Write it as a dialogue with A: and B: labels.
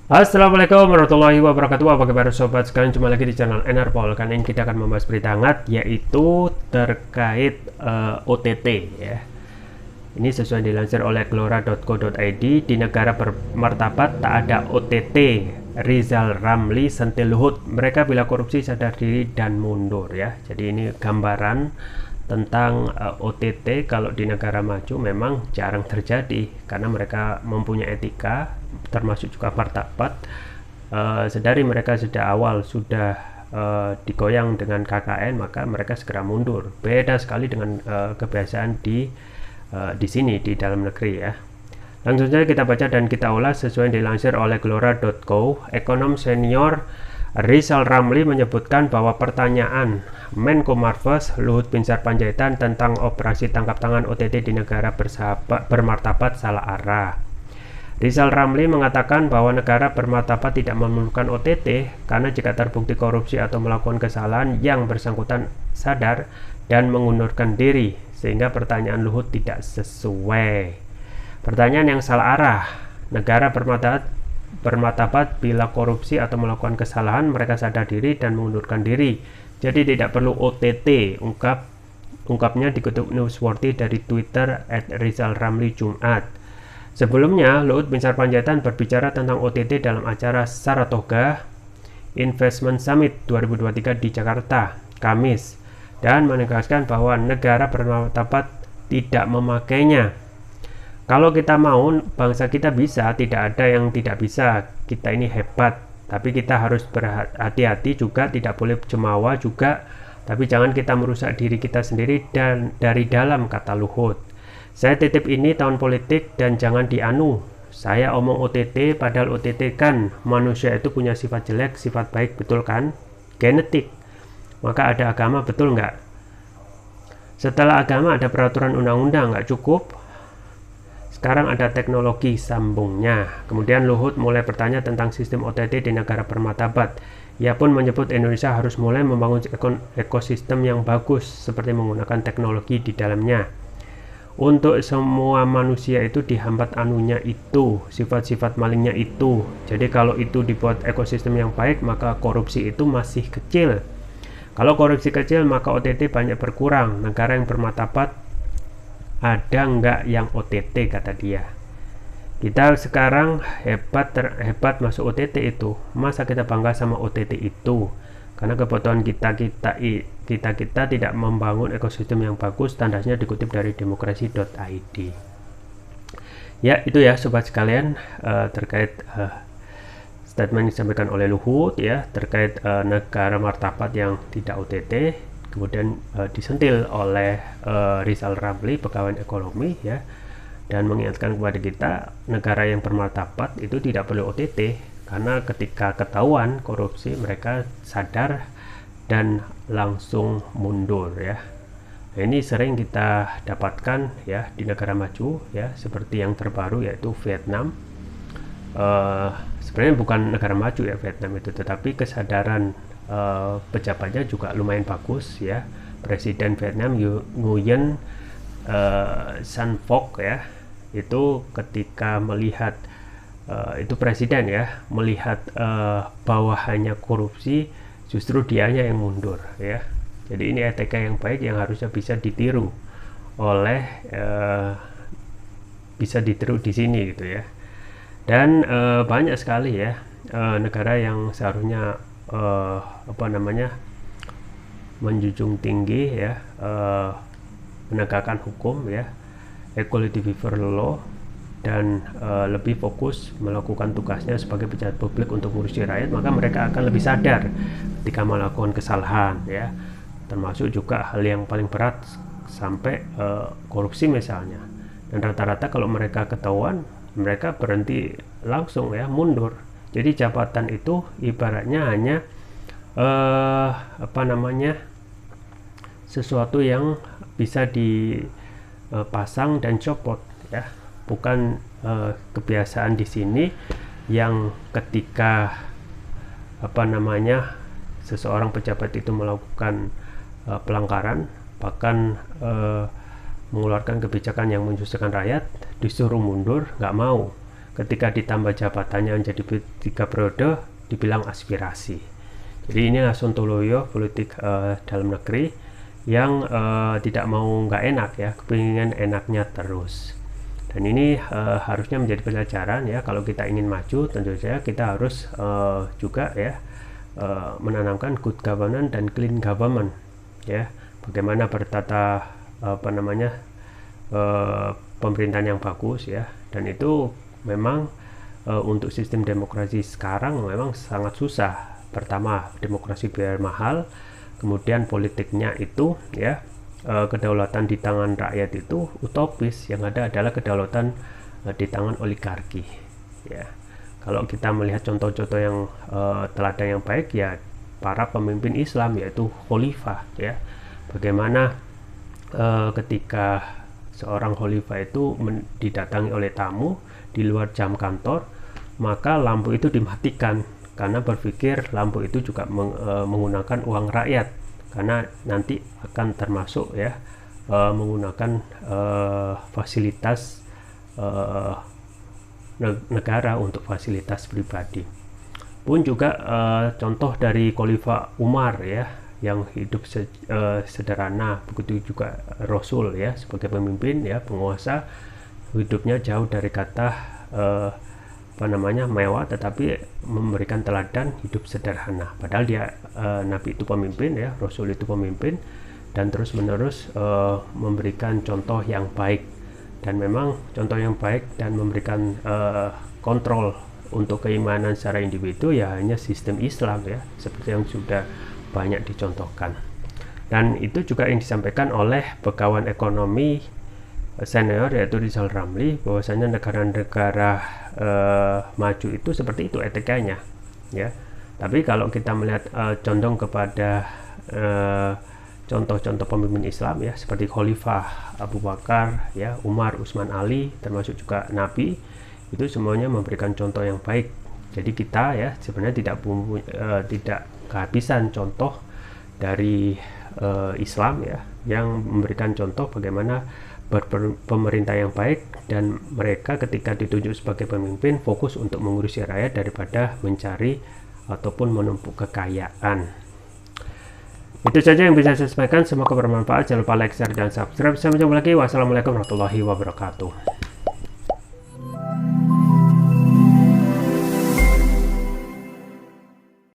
A: Assalamualaikum warahmatullahi wabarakatuh. Apa kabar sobat sekalian, jumpa lagi di channel Enerpol. Kali ini kita akan membahas berita hangat, yaitu terkait OTT ya. Ini sesuai dilansir oleh glora.co.id. Di negara bermartabat tak ada OTT. Rizal Ramli sentil Luhut, mereka bila korupsi sadar diri dan mundur ya. Jadi ini gambaran tentang OTT. Kalau di negara maju memang jarang terjadi karena mereka mempunyai etika, termasuk juga martabat. Sedari mereka sejak awal sudah digoyang dengan KKN, maka mereka segera mundur. Beda sekali dengan kebiasaan di sini di dalam negeri ya. Langsung saja kita baca dan kita ulas sesuai yang dilansir oleh glora.co. Ekonom senior Rizal Ramli menyebutkan bahwa pertanyaan Menko Marves Luhut Binsar Panjaitan tentang operasi tangkap tangan OTT di negara bermartabat salah arah. Rizal Ramli mengatakan bahwa negara bermartabat tidak memerlukan OTT karena jika terbukti korupsi atau melakukan kesalahan, yang bersangkutan sadar dan mengundurkan diri, sehingga pertanyaan Luhut tidak sesuai. Pertanyaan yang salah arah. Negara bermartabat bila korupsi atau melakukan kesalahan, mereka sadar diri dan mengundurkan diri. Jadi tidak perlu OTT, ungkapnya dikutip Newsworthy dari Twitter @RizalRamli Jumat. Sebelumnya, Luhut Binsar Panjaitan berbicara tentang OTT dalam acara Saratoga Investment Summit 2023 di Jakarta, Kamis, dan menegaskan bahwa negara bermartabat tidak memakainya. Kalau kita mau, bangsa kita bisa, tidak ada yang tidak bisa. Kita ini hebat, tapi kita harus berhati-hati juga, tidak boleh cemawa juga, tapi jangan kita merusak diri kita sendiri dan dari dalam, kata Luhut. Saya titip ini tahun politik dan jangan dianu. Saya omong OTT, padahal OTT kan manusia itu punya sifat jelek, sifat baik, betul kan? Genetik. Maka ada agama, betul nggak? Setelah agama ada peraturan undang-undang, nggak cukup? Sekarang ada teknologi, sambungnya. Kemudian Luhut mulai bertanya tentang sistem OTT di negara bermartabat. Ia pun menyebut Indonesia harus mulai membangun ekosistem yang bagus seperti menggunakan teknologi di dalamnya. Untuk semua manusia itu dihambat anunya itu, sifat-sifat malingnya itu. Jadi kalau itu dibuat ekosistem yang baik, maka korupsi itu masih kecil. Kalau korupsi kecil, maka OTT banyak berkurang. Negara yang bermartabat ada nggak yang OTT, kata dia. Kita sekarang hebat masuk OTT itu. Masa kita bangga sama OTT itu? Karena kebutuhan kita tidak membangun ekosistem yang bagus. Tandasnya dikutip dari demokrasi.id. Ya, itu ya sobat sekalian, terkait statement yang disampaikan oleh Luhut ya, terkait negara martabat yang tidak OTT. Kemudian disentil oleh Rizal Ramli, pegawai ekonomi ya, dan mengingatkan kepada kita, negara yang bermartabat itu tidak perlu OTT karena ketika ketahuan korupsi mereka sadar dan langsung mundur ya. Nah, ini sering kita dapatkan ya di negara maju ya, seperti yang terbaru yaitu Vietnam. Sebenarnya bukan negara maju ya Vietnam itu, tetapi kesadaran pejabatnya juga lumayan bagus ya. Presiden Vietnam Nguyen San Phuoc ya, itu ketika melihat itu presiden ya, melihat bawahannya korupsi, justru dianya yang mundur ya. Jadi ini etika yang baik yang harusnya bisa ditiru oleh bisa ditiru di sini gitu ya. Dan banyak sekali ya negara yang seharusnya menjunjung tinggi ya, menegakkan hukum ya, equality before law, dan lebih fokus melakukan tugasnya sebagai pejabat publik untuk mengurusi rakyat, maka mereka akan lebih sadar ketika melakukan kesalahan ya, termasuk juga hal yang paling berat sampai korupsi misalnya. Dan rata-rata kalau mereka ketahuan, mereka berhenti langsung ya, mundur. Jadi jabatan itu ibaratnya hanya sesuatu yang bisa dipasang dan copot ya, bukan kebiasaan di sini yang ketika seseorang pejabat itu melakukan pelanggaran, bahkan mengeluarkan kebijakan yang menyusahkan rakyat, disuruh mundur, nggak mau. ketika ditambah jabatannya menjadi 3 periode dibilang aspirasi. Jadi inilah sontoloyo politik dalam negeri yang tidak mau nggak enak ya, kepingin enaknya terus. Dan ini harusnya menjadi pelajaran ya, kalau kita ingin maju tentu saja kita harus juga ya menanamkan good governance dan clean government ya, bagaimana bertata pemerintahan yang bagus ya. Dan itu memang untuk sistem demokrasi sekarang memang sangat susah. Pertama, demokrasi biar mahal, kemudian politiknya itu ya, kedaulatan di tangan rakyat itu utopis, yang ada adalah kedaulatan di tangan oligarki ya. Kalau kita melihat contoh-contoh yang teladan yang baik ya, para pemimpin Islam yaitu khalifah ya, bagaimana ketika seorang khalifah itu didatangi oleh tamu di luar jam kantor, maka lampu itu dimatikan karena berpikir lampu itu juga menggunakan uang rakyat, karena nanti akan termasuk ya menggunakan fasilitas negara untuk fasilitas pribadi. Pun juga contoh dari Khalifah Umar ya, yang hidup sederhana, begitu juga Rasul ya, sebagai pemimpin ya, penguasa, hidupnya jauh dari kata mewah, tetapi memberikan teladan hidup sederhana. Padahal dia Nabi itu pemimpin ya, Rasul itu pemimpin, dan terus menerus memberikan contoh yang baik. Dan memang contoh yang baik dan memberikan kontrol untuk keimanan secara individu ya hanya sistem Islam ya, seperti yang sudah banyak dicontohkan. Dan itu juga yang disampaikan oleh Begawan Ekonomi senior yaitu Rizal Ramli, bahwasanya negara-negara maju itu seperti itu etikanya ya. Tapi kalau kita melihat condong kepada contoh-contoh pemimpin Islam ya, seperti Khalifah Abu Bakar ya, Umar, Utsman, Ali, termasuk juga Nabi, itu semuanya memberikan contoh yang baik. Jadi kita ya sebenarnya tidak kehabisan contoh dari Islam ya, yang memberikan contoh bagaimana pemerintah yang baik, dan mereka ketika ditunjuk sebagai pemimpin fokus untuk mengurusi rakyat daripada mencari ataupun menumpuk kekayaan. Itu saja yang bisa saya sampaikan, semoga bermanfaat. Jangan lupa like, share, dan subscribe. Sampai jumpa lagi. Wassalamualaikum warahmatullahi wabarakatuh.